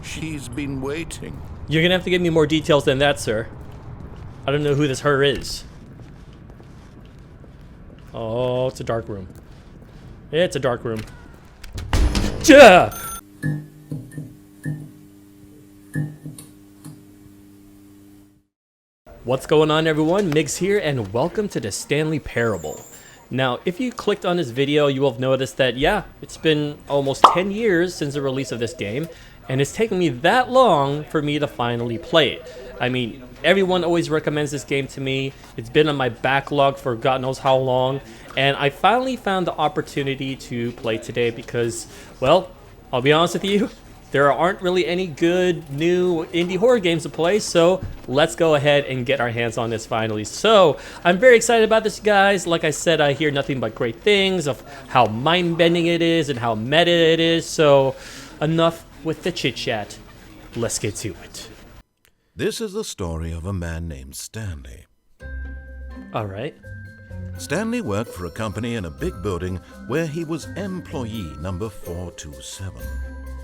She's been waiting. You're gonna have to give me more details than that, sir. I don't know who this her is. Oh, it's a dark room. It's a dark room. Yeah! What's going on, everyone? Migs here, and welcome to the Stanley Parable. Now, if you clicked on this video, you will have noticed that, yeah, it's been almost 10 years since the release of this game, and it's taken me that long for me to finally play it. I mean, everyone always recommends this game to me. It's been on my backlog for God knows how long, and I finally found the opportunity to play today because, well, I'll be honest with you, there aren't really any good new indie horror games to play, so let's go ahead and get our hands on this finally. So, I'm very excited about this, guys. Like I said, I hear nothing but great things of how mind-bending it is and how meta it is, so enough with the chit-chat. Let's get to it. This is the story of a man named Stanley. Alright. Stanley worked for a company in a big building where he was employee number 427.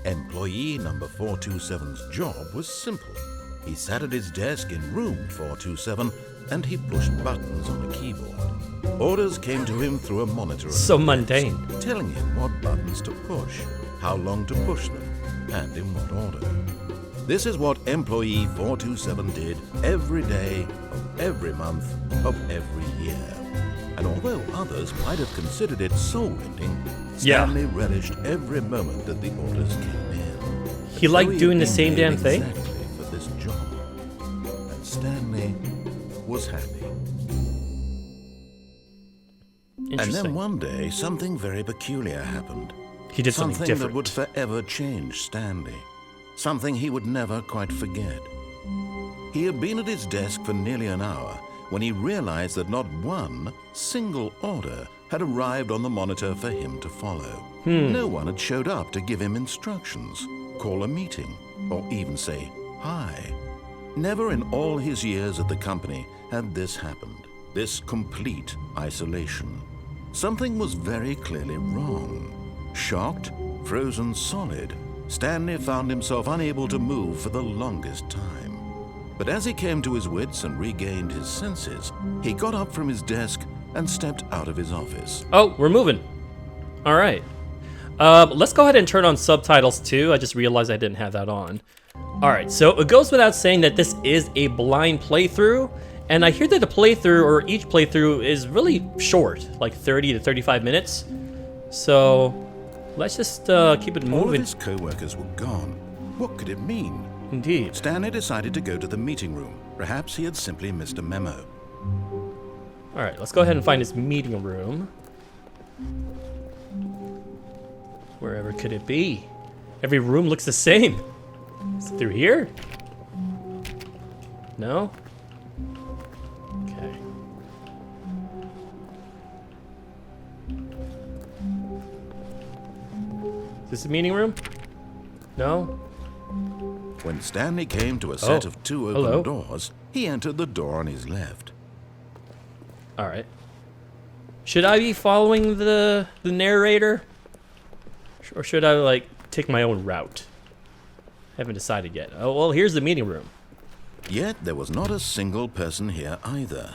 Employee number 427's job was simple. He sat at his desk in room 427 and he pushed buttons on a keyboard. Orders came to him through a monitor, So mundane. telling him what buttons to push, how long to push them, and in what order. This is what employee 427 did every day of every month of every year. And although others might have considered it soul-rending, Stanley relished every moment that the orders came in. He liked doing the same damn thing? Exactly for this job. And Stanley was happy. And Interesting. then one day, something very peculiar happened. He did something Something different. that would forever change Stanley. Something he would never quite forget. He had been at his desk for nearly an hour when he realized that not one single order had arrived on the monitor for him to follow. No one had showed up to give him instructions, call a meeting, or even say hi. Never in all his years at the company had this happened, this complete isolation. Something was very clearly wrong. Shocked, frozen solid, Stanley found himself unable to move for the longest time. But as he came to his wits and regained his senses, he got up from his desk and stepped out of his office. Oh, we're moving. All right. Let's go ahead and turn on subtitles too. I just realized I didn't have that on. All right, so it goes without saying that this is a blind playthrough, and I hear that the playthrough, or each playthrough, is really short, like 30 to 35 minutes. So let's just keep it moving. All of his co-workers were gone. What could it mean? Indeed. Stanley decided to go to the meeting room. Perhaps he had simply missed a memo. All right, let's go ahead and find his meeting room. Wherever could it be? Every room looks the same. Is it through here? No? Okay. Is this the meeting room? No? When Stanley came to a set of two open hello. doors, he entered the door on his left. All right. Should I be following the narrator? Or should I, like, take my own route? Haven't decided yet. Oh, well, here's the meeting room. Yet there was not a single person here either.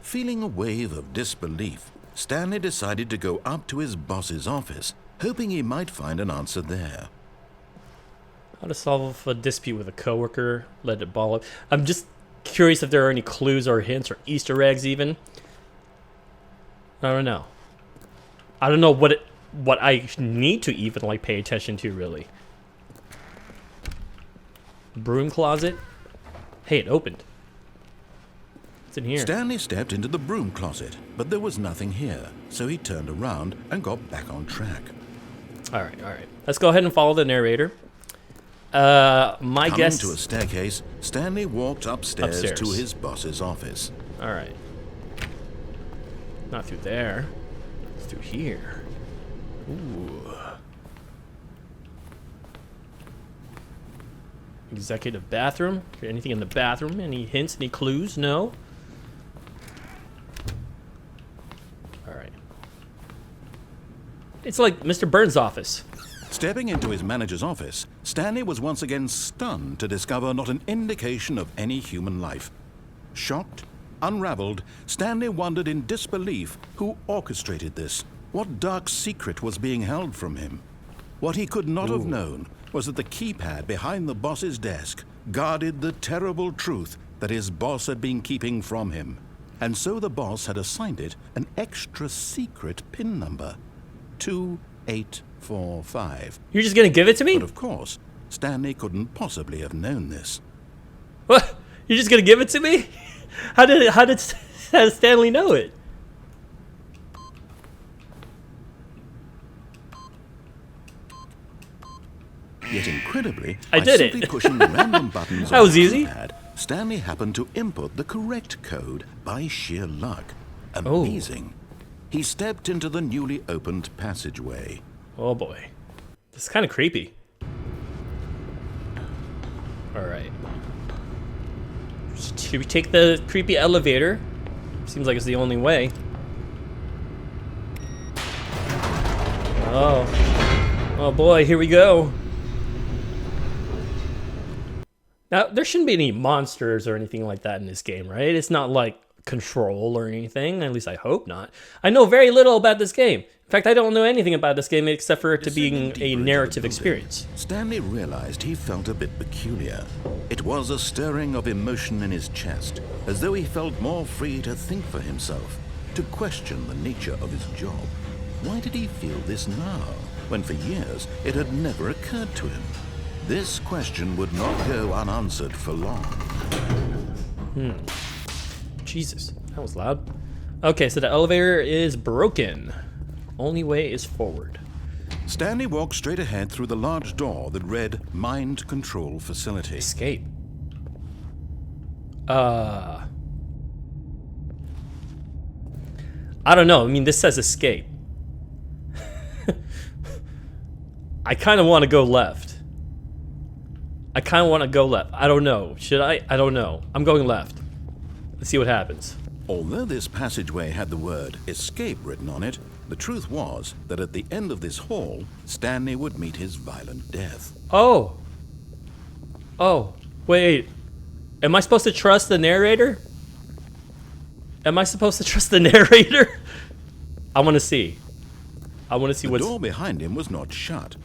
Feeling a wave of disbelief, Stanley decided to go up to his boss's office, hoping he might find an answer there. How to solve a dispute with a coworker, let it ball up. I'm just curious if there are any clues or hints or Easter eggs even. I don't know. I don't know what I need to even like pay attention to really. Broom closet. Hey, it opened. What's in here? Stanley stepped into the broom closet, but there was nothing here, so he turned around and got back on track. All right. Let's go ahead and follow the narrator. My Coming guess. to a staircase, Stanley walked upstairs to his boss's office. All right. Not through there. It's through here. Ooh. Executive bathroom. Anything in the bathroom? Any hints? Any clues? No. All right. It's like Mr. Burns' office. Stepping into his manager's office, Stanley was once again stunned to discover not an indication of any human life. Shocked, unraveled, Stanley wondered in disbelief who orchestrated this. What dark secret was being held from him? What he could not have known was that the keypad behind the boss's desk guarded the terrible truth that his boss had been keeping from him. And so the boss had assigned it an extra secret PIN number, 2845. You're just gonna give it to me? But of course, Stanley couldn't possibly have known this. What? You're just gonna give it to me? How did Stanley know it? Yet incredibly, I by did simply it. pushing random buttons That on was the easy. keypad, Stanley happened to input the correct code by sheer luck. Oh. Amazing. He stepped into the newly opened passageway. Oh boy. This is kind of creepy. Alright. Should we take the creepy elevator? Seems like it's the only way. Oh. Oh boy, here we go. Now, there shouldn't be any monsters or anything like that in this game, right? It's not like Control or anything. At least I hope not. I know very little about this game. In fact, I don't know anything about this game except for it to being a narrative experience. Stanley realized he felt a bit peculiar. It was a stirring of emotion in his chest, as though he felt more free to think for himself, to question the nature of his job. Why did he feel this now, when for years it had never occurred to him? This question would not go unanswered for long. Jesus, that was loud. Okay, so the elevator is broken. Only way is forward. Stanley walked straight ahead through the large door that read Mind Control Facility. Escape. I don't know. I mean, this says escape. I kind of want to go left. I don't know. Should I? I don't know. I'm going left. Let's see what happens. Although this passageway had the word escape written on it, the truth was that at the end of this hall, Stanley would meet his violent death. Oh. Oh. Wait. Am I supposed to trust the narrator? I want to see. I want to see The what's... door behind him was not shut.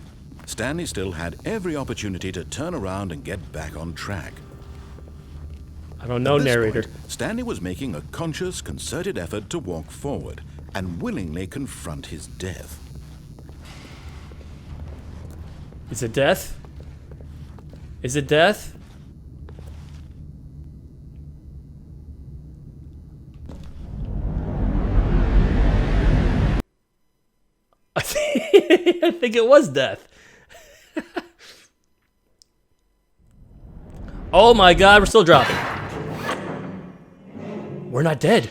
Stanley still had every opportunity to turn around and get back on track. I don't know, At this narrator. point, Stanley was making a conscious, concerted effort to walk forward and willingly confront his death. Is it death? Is it death? I think it was death. Oh my god, we're still dropping. We're not dead.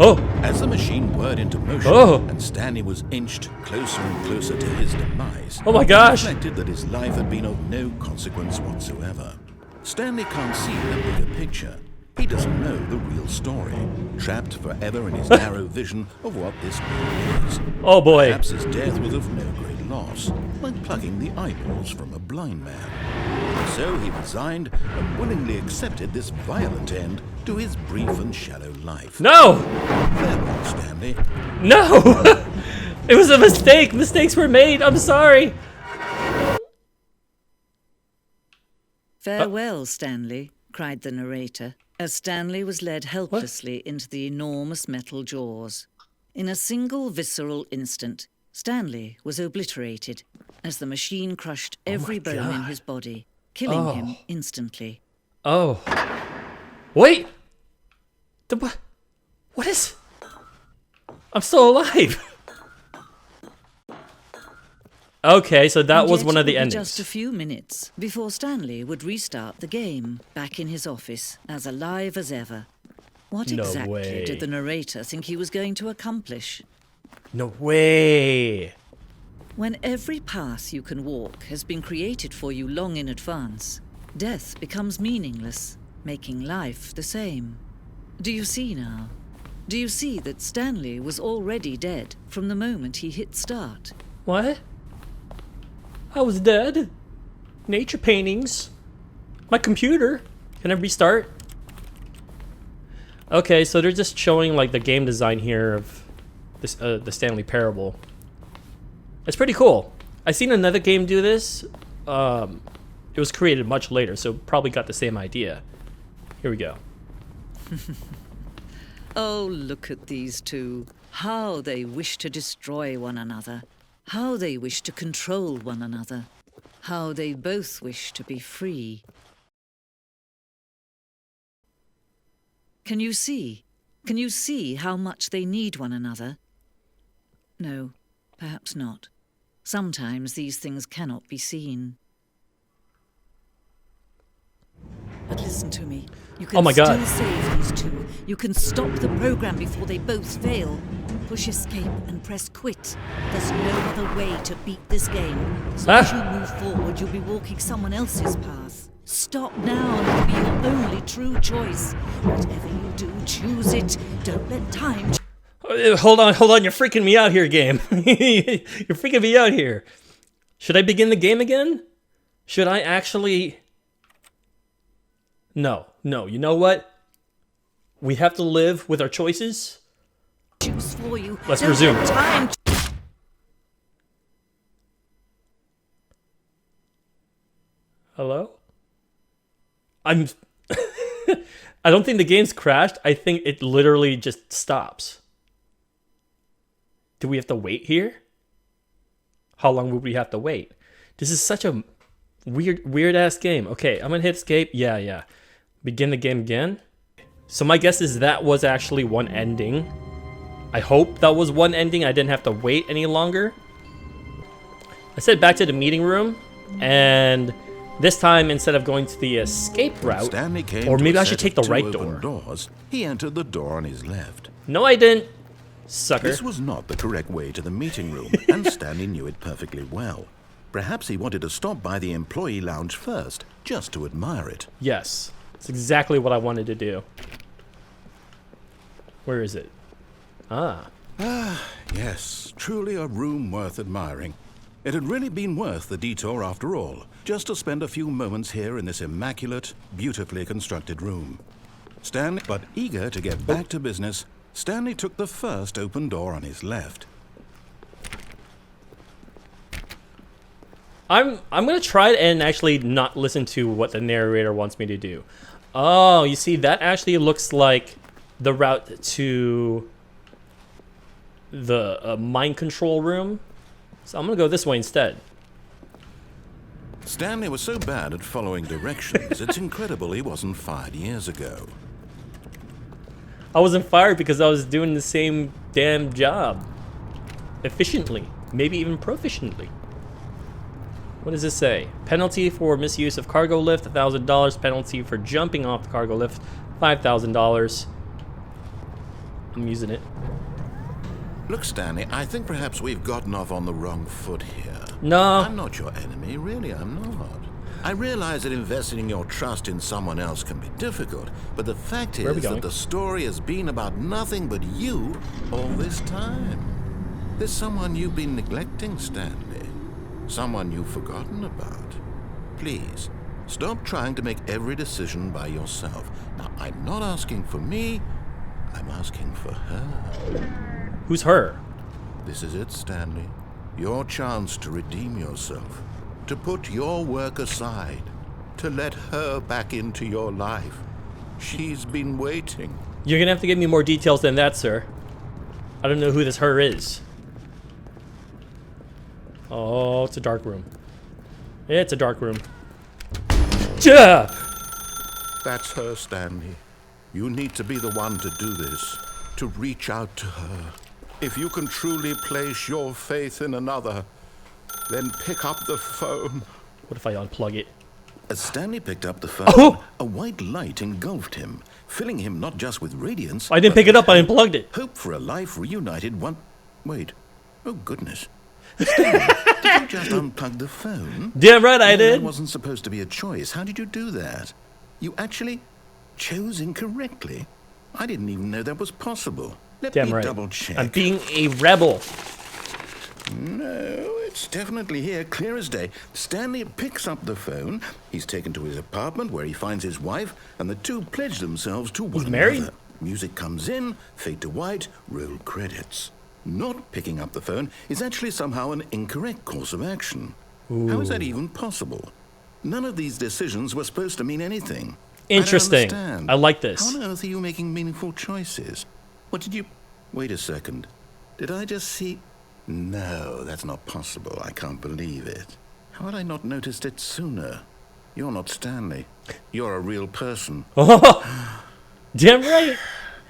Oh. As the machine whirred into motion and Stanley was inched closer and closer to his demise, Oh my gosh. he reflected that his life had been of no consequence whatsoever. Stanley can't see the bigger picture. He doesn't know the real story, trapped forever in his narrow vision of what this world is. Oh boy. Perhaps his death was of no great loss, like plucking the eyeballs from a blind man. So he resigned and willingly accepted this violent end to his brief and shallow life. No! Farewell, Stanley. No! It was a mistake. Mistakes were made. I'm sorry. Farewell, Stanley, cried the narrator, as Stanley was led helplessly into the enormous metal jaws. In a single visceral instant, Stanley was obliterated as the machine crushed every bone in his body, killing him instantly. Oh. Wait! What is... I'm still alive! Okay, so that was one of the endings. Just a few minutes before Stanley would restart the game, back in his office, as alive as ever. What exactly did the narrator think he was going to accomplish? No way! When every path you can walk has been created for you long in advance, death becomes meaningless, making life the same. Do you see now? Do you see that Stanley was already dead from the moment he hit start? What? I was dead? Nature paintings? My computer? Can I restart? Okay, so they're just showing like the game design here of this the Stanley Parable. It's pretty cool. I seen another game do this. It was created much later, so probably got the same idea. Here we go. Oh, look at these two. How they wish to destroy one another. How they wish to control one another. How they both wish to be free. Can you see? Can you see how much they need one another? No, perhaps not. Sometimes these things cannot be seen. But listen to me. You can Oh my God. still save these two. You can stop the program before they both fail. Push escape and press quit. There's no other way to beat this game. So as you move forward, you'll be walking someone else's path. Stop now and it'll be your only true choice. Whatever you do, choose it. Don't let time... Hold on, you're freaking me out here, game. You're freaking me out here. Should I begin the game again? Should I actually... No, you know what? We have to live with our choices. Choose for you. Let's Don't resume. let time... Hello? I don't think the game's crashed. I think it literally just stops. Do we have to wait here? How long would we have to wait? This is such a weird ass game. Okay, I'm gonna hit escape. Yeah. Begin the game again. So my guess is that was actually one ending. I hope that was one ending. I didn't have to wait any longer. I said back to the meeting room, and this time instead of going to the escape route, Stanley came or to maybe a I should set take of the two right open door. doors. He entered the door on his left. No, I didn't. Sucker. This was not the correct way to the meeting room, and Stanley knew it perfectly well. Perhaps he wanted to stop by the employee lounge first, just to admire it. Yes, it's exactly what I wanted to do. Where is it? Ah. Yes, truly a room worth admiring. It had really been worth the detour after all, just to spend a few moments here in this immaculate, beautifully constructed room. Stanley, but eager to get back to business, Stanley took the first open door on his left. I'm gonna try and actually not listen to what the narrator wants me to do. Oh, you see, that actually looks like the route to the mind control room. So I'm gonna go this way instead. Stanley was so bad at following directions, it's incredible he wasn't fired years ago. I wasn't fired because I was doing the same damn job. Efficiently. Maybe even proficiently. What does this say? Penalty for misuse of cargo lift, $1,000. Penalty for jumping off the cargo lift, $5,000. I'm using it. Look, Stanley, I think perhaps we've gotten off on the wrong foot here. No. I'm not your enemy, really, I'm not. I realize that investing your trust in someone else can be difficult, but the fact Where are we is going? that the story has been about nothing but you all this time. There's someone you've been neglecting, Stanley. Someone you've forgotten about. Please, stop trying to make every decision by yourself. Now, I'm not asking for me, I'm asking for her. Who's her? This is it, Stanley. Your chance to redeem yourself. To put your work aside. To let her back into your life. She's been waiting. You're gonna have to give me more details than that, sir. I don't know who this her is. Oh, it's a dark room. Yeah, it's a dark room. Yeah! That's her, Stanley. You need to be the one to do this. To reach out to her. If you can truly place your faith in another, then pick up the phone. What if I unplug it? As Stanley picked up the phone, Oh! a white light engulfed him, filling him not just with radiance... I didn't but pick it up, I unplugged it. hope for a life reunited one... Wait. Oh, goodness. Stanley, did you just unplug the phone? Damn right I That did. wasn't supposed to be a choice. How did you do that? You actually chose incorrectly? I didn't even know that was possible. Let Damn me right. double check. I'm being a rebel. No, it's definitely here, clear as day. Stanley picks up the phone. He's taken to his apartment where he finds his wife, and the two pledge themselves to one married? another. Music comes in, fade to white, roll credits. Not picking up the phone is actually somehow an incorrect course of action. Ooh. How is that even possible? None of these decisions were supposed to mean anything. Interesting. I don't understand. I like this. How on earth are you making meaningful choices? What did you... Wait a second. Did I just see... No, that's not possible. I can't believe it. How had I not noticed it sooner? You're not Stanley. You're a real person. Oh, damn right.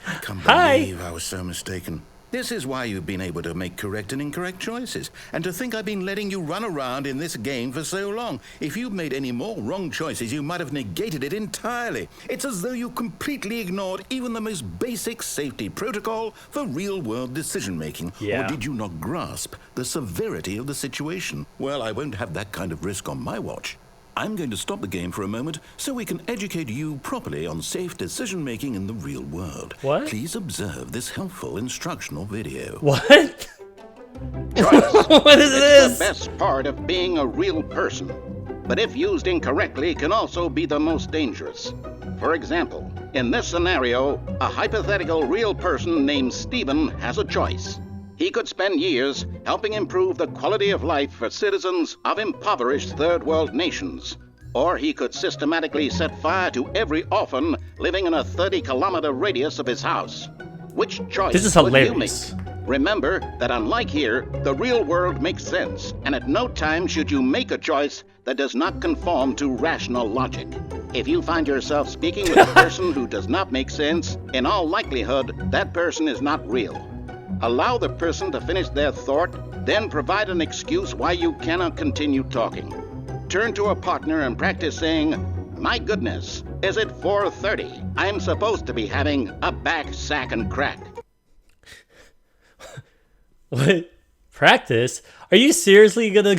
I can't Hi. believe I was so mistaken. This is why you've been able to make correct and incorrect choices. And to think I've been letting you run around in this game for so long. If you'd made any more wrong choices, you might have negated it entirely. It's as though you completely ignored even the most basic safety protocol for real-world decision-making. Yeah. Or did you not grasp the severity of the situation? Well, I won't have that kind of risk on my watch. I'm going to stop the game for a moment so we can educate you properly on safe decision-making in the real world. What? Please observe this helpful instructional video. What? Trust. What is It's this? the best part of being a real person. But if used incorrectly, can also be the most dangerous. For example, in this scenario, a hypothetical real person named Stephen has a choice. He could spend years helping improve the quality of life for citizens of impoverished third world nations. Or he could systematically set fire to every orphan living in a 30-kilometer radius of his house. Which choice This is would you make? hilarious. Remember that unlike here, the real world makes sense, and at no time should you make a choice that does not conform to rational logic. If you find yourself speaking with a person who does not make sense, in all likelihood, that person is not real. Allow the person to finish their thought, then provide an excuse why you cannot continue talking. Turn to a partner and practice saying, "My goodness, is it 4:30? I'm supposed to be having a back, sack, and crack." What? Practice? Are you seriously gonna...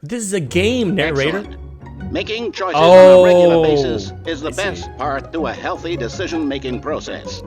This is a game, narrator. Excellent. Making choices on a regular basis is the I see. best part to a healthy decision-making process.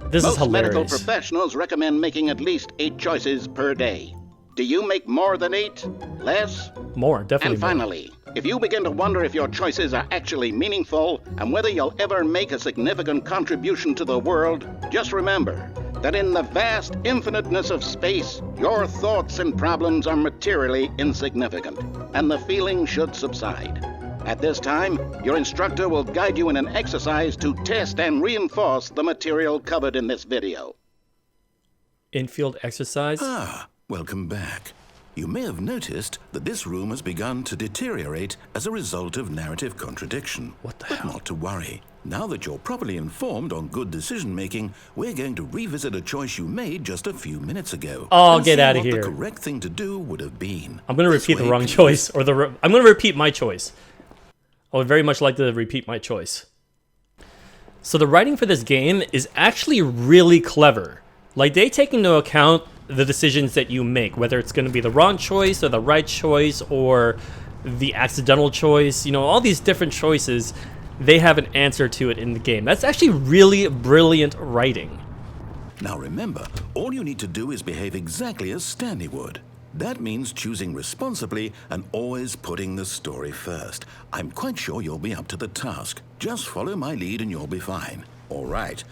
This is Most medical hilarious. professionals recommend making at least 8 choices per day. Do you make more than 8? Less? More, definitely And more. finally, if you begin to wonder if your choices are actually meaningful and whether you'll ever make a significant contribution to the world, just remember that in the vast infiniteness of space, your thoughts and problems are materially insignificant, and the feeling should subside. At this time, your instructor will guide you in an exercise to test and reinforce the material covered in this video. Infield exercise? Ah, welcome back. You may have noticed that this room has begun to deteriorate as a result of narrative contradiction. What the But hell? not to worry. Now that you're properly informed on good decision-making, we're going to revisit a choice you made just a few minutes ago. Oh, and get see outta what here. the correct thing to do would have been. I'm gonna This repeat the way, wrong please. choice, or I'm gonna repeat my choice. I would very much like to repeat my choice. So the writing for this game is actually really clever. Like, they take into account the decisions that you make, whether it's going to be the wrong choice or the right choice or the accidental choice. You know, all these different choices, they have an answer to it in the game. That's actually really brilliant writing. Now remember, all you need to do is behave exactly as Stanley would. That means choosing responsibly and always putting the story first. I'm quite sure you'll be up to the task. Just follow my lead and you'll be fine. All right.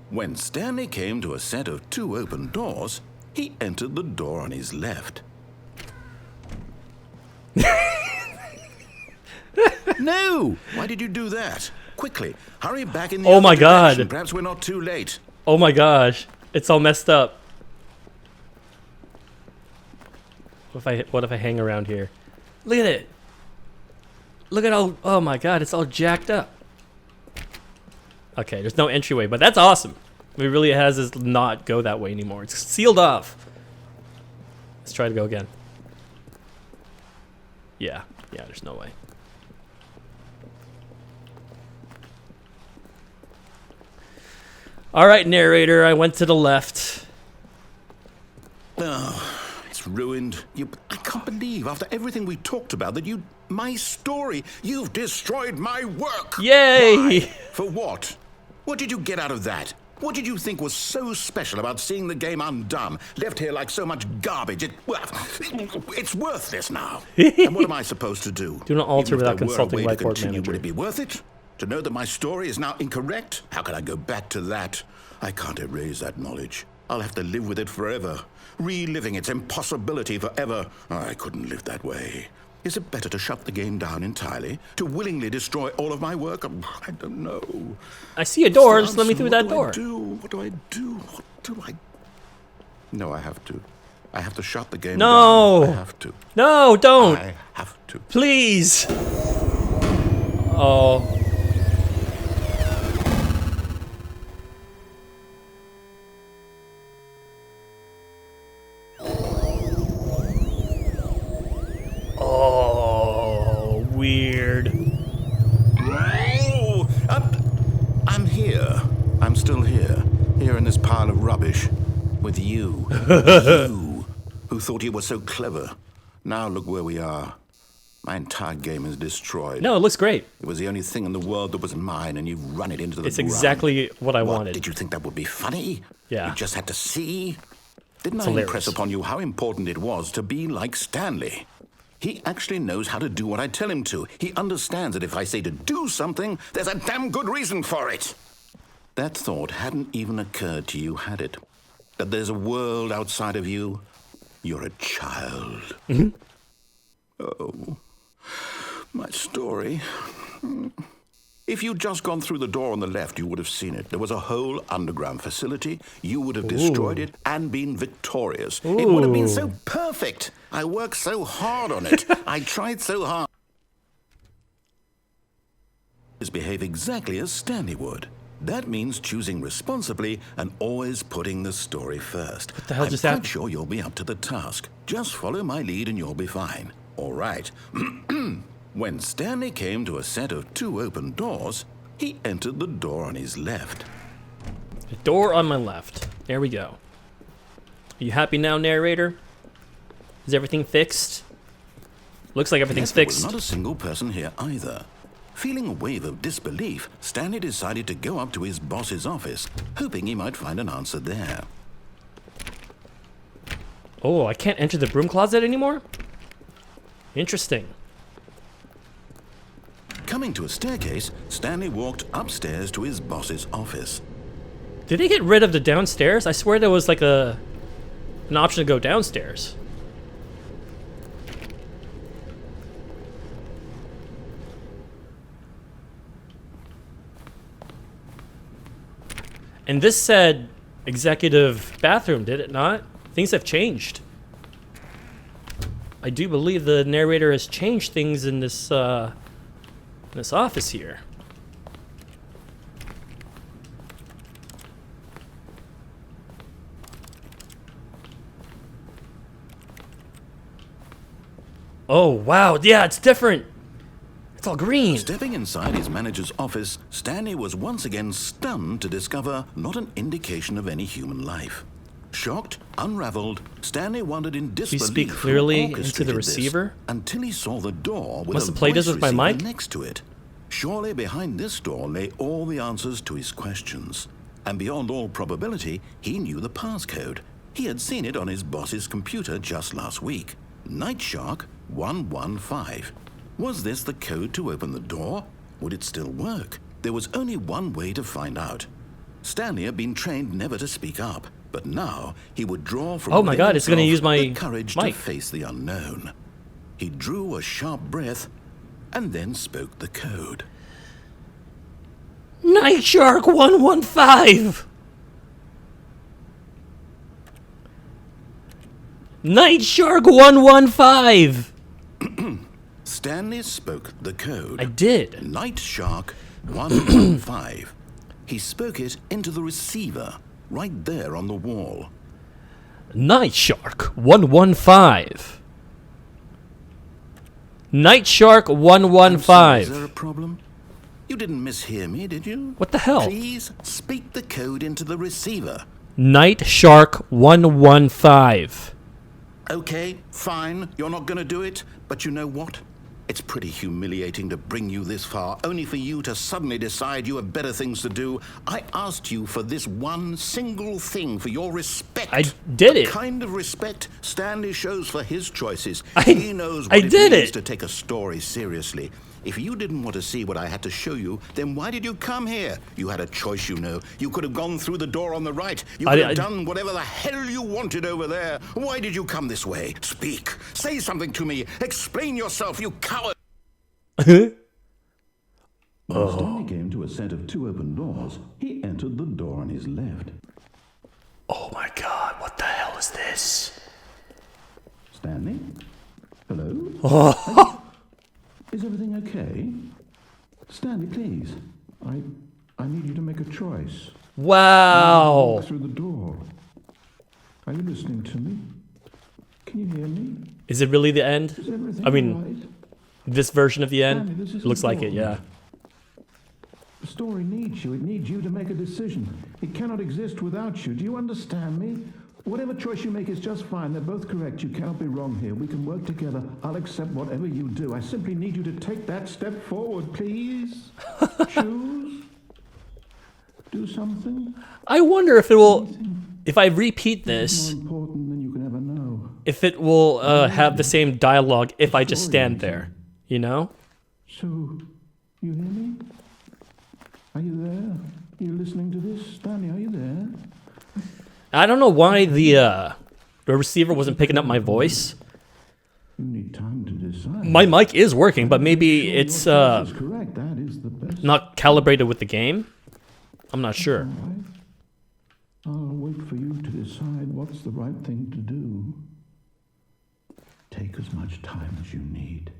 When Stanley came to a set of 2 open doors, he entered the door on his left. No! Why did you do that? Quickly, hurry back in the Oh other my God. direction. Perhaps we're not too late. Oh my gosh, it's all messed up. What if I hang around here? Look at it. Look at all. Oh my god, it's all jacked up. Okay, there's no entryway, but that's awesome. What it really has is not go that way anymore. It's sealed off. Let's try to go again. Yeah, there's no way. All right, narrator, I went to the left. Oh, it's ruined. I can't believe, after everything we talked about, that my story, you've destroyed my work. Yay! Why? For what? What did you get out of that? What did you think was so special about seeing the game undone, left here like so much garbage? It's worthless now. And what am I supposed to do? Do not alter Even if without there were a consulting way to Whiteboard continue, Manager. would it be worth it? To know that my story is now incorrect? How can I go back to that? I can't erase that knowledge. I'll have to live with it forever, reliving its impossibility forever. I couldn't live that way. Is it better to shut the game down entirely? To willingly destroy all of my work? I don't know. I see a door. Just let me through that door. What do I do? What do I... No, I have to. I have to shut the game No. down. I have to. No, don't. I have to. Please. Oh. Oh, weird. Oh, I'm here. I'm still here. Here in this pile of rubbish. With you. You, who thought you were so clever. Now look where we are. My entire game is destroyed. No, it looks great. It was the only thing in the world that was mine, and you've run it into the It's ground. exactly what I wanted. Did you think that would be funny? Yeah. You just had to see? Didn't I hilarious. impress upon you how important it was to be like Stanley? He actually knows how to do what I tell him to. He understands that if I say to do something, there's a damn good reason for it. That thought hadn't even occurred to you, had it? That there's a world outside of you? You're a child. Mm-hmm. Oh, my story. If you'd just gone through the door on the left, you would have seen it. There was a whole underground facility. You would have destroyed it and been victorious. It would have been so perfect. I worked so hard on it. I tried so hard. Behave exactly as Stanley would. That means choosing responsibly and always putting the story first. What the hell just I'm happened? quite sure you'll be up to the task. Just follow my lead and you'll be fine. All right. When Stanley came to a set of 2 open doors, he entered the door on his left. The door on my left. There we go. Are you happy now, narrator? Is everything fixed? Looks like everything's Yes, there was fixed. not a single person here either. Feeling a wave of disbelief, Stanley decided to go up to his boss's office, hoping he might find an answer there. Oh, I can't enter the broom closet anymore? Interesting. Coming to a staircase, Stanley walked upstairs to his boss's office. Did they get rid of the downstairs? I swear there was like an option to go downstairs. And this said executive bathroom, did it not? Things have changed. I do believe the narrator has changed things in this office here. Oh, wow. Yeah, it's different. It's all green. Stepping inside his manager's office, Stanley was once again stunned to discover not an indication of any human life. Shocked, unraveled, Stanley wondered in disbelief. speak clearly who into the orchestrated this, receiver? until he saw the door with Must a have played voice this with my receiver mic? next to it. Surely behind this door lay all the answers to his questions. And beyond all probability, he knew the passcode. He had seen it on his boss's computer just last week. Nightshark 115. Was this the code to open the door? Would it still work? There was only one way to find out. Stanley had been trained never to speak up, but now he would draw from Oh my within God, it's gonna himself use my the courage mic. to face the unknown. He drew a sharp breath and then spoke the code. Nightshark 115. Nightshark 115. Stanley spoke the code. I did. Nightshark 115. He spoke it into the receiver, right there on the wall. Nightshark 115. Nightshark I'm sorry, is there 115. a problem? You didn't mishear me, did you? What the hell? Please speak the code into the receiver. Nightshark 115. Okay, fine, you're not going to do it, but you know what? It's pretty humiliating to bring you this far, only for you to suddenly decide you have better things to do. I asked you for this one single thing, for your respect. I did the it. Kind of respect Stanley shows for his choices. I He knows what I it did means it. to take a story seriously. If you didn't want to see what I had to show you, then why did you come here? You had a choice, you know. You could have gone through the door on the right. You could have done whatever the hell you wanted over there. Why did you come this way? Speak. Say something to me. Explain yourself, you coward. When Stanley came to a set of 2 open doors, he entered the door on his left. Oh my god, what the hell is this? Stanley? Hello? Is everything okay? Stanley, please. I need you to make a choice. Wow. Walk through the door. Are you listening to me? Can you hear me? Is it really the end? Is everything I mean, all right? this version of the end? Stanley, this is Looks like it, yeah. important. The story needs you. It needs you to make a decision. It cannot exist without you. Do you understand me? Whatever choice you make is just fine. They're both correct. You cannot be wrong here. We can work together. I'll accept whatever you do. I simply need you to take that step forward, please. Choose. Do something. I wonder if it will, if I repeat this, More important than you can ever know. if it will have the same dialogue if I just stand there, you know? So, you hear me? Are you there? Are you listening to this? Stanley, are you there? I don't know why the receiver wasn't picking up my voice. You need time to decide. My mic is working, but maybe it's Your choice is correct. That is the best. not calibrated with the game. I'm not sure. All right. I'll wait for you to decide what's the right thing to do. Take as much time as you need.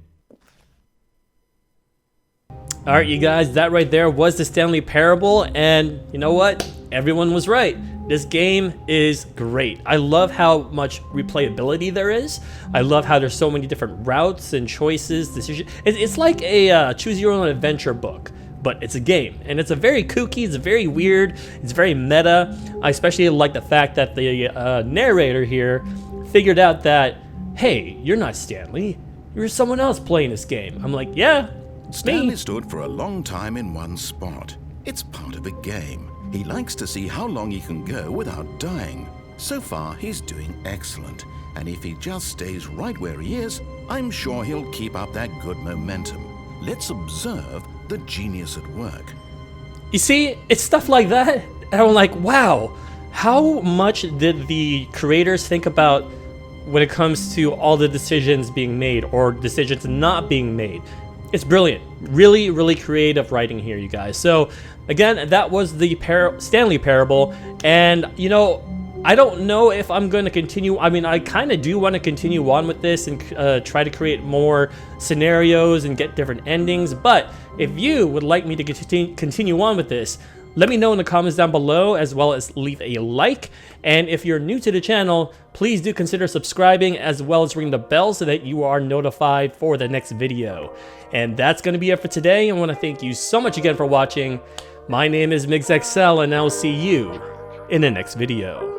All right, you guys, that right there was the Stanley Parable, and you know what? Everyone was right. This game is great. I love how much replayability there is. I love how there's so many different routes and choices, decisions. It's like a choose your own adventure book, but it's a game, and it's a very kooky, it's very weird, it's very meta. I especially like the fact that the narrator here figured out that, hey, you're not Stanley, you're someone else playing this game. I'm like, yeah, it's Stanley me. stood for a long time in one spot. It's part of a game. He likes to see how long he can go without dying. So far, he's doing excellent. And if he just stays right where he is, I'm sure he'll keep up that good momentum. Let's observe the genius at work. You see, it's stuff like that, and I'm like, wow, how much did the creators think about when it comes to all the decisions being made or decisions not being made? It's brilliant. Really, really creative writing here, you guys. So, again, that was the Stanley Parable, and, you know, I don't know if I'm going to continue. I mean, I kind of do want to continue on with this and try to create more scenarios and get different endings, but if you would like me to continue on with this, let me know in the comments down below, as well as leave a like. And if you're new to the channel, please do consider subscribing, as well as ring the bell so that you are notified for the next video. And that's going to be it for today. I want to thank you so much again for watching. My name is MigsXL, and I will see you in the next video.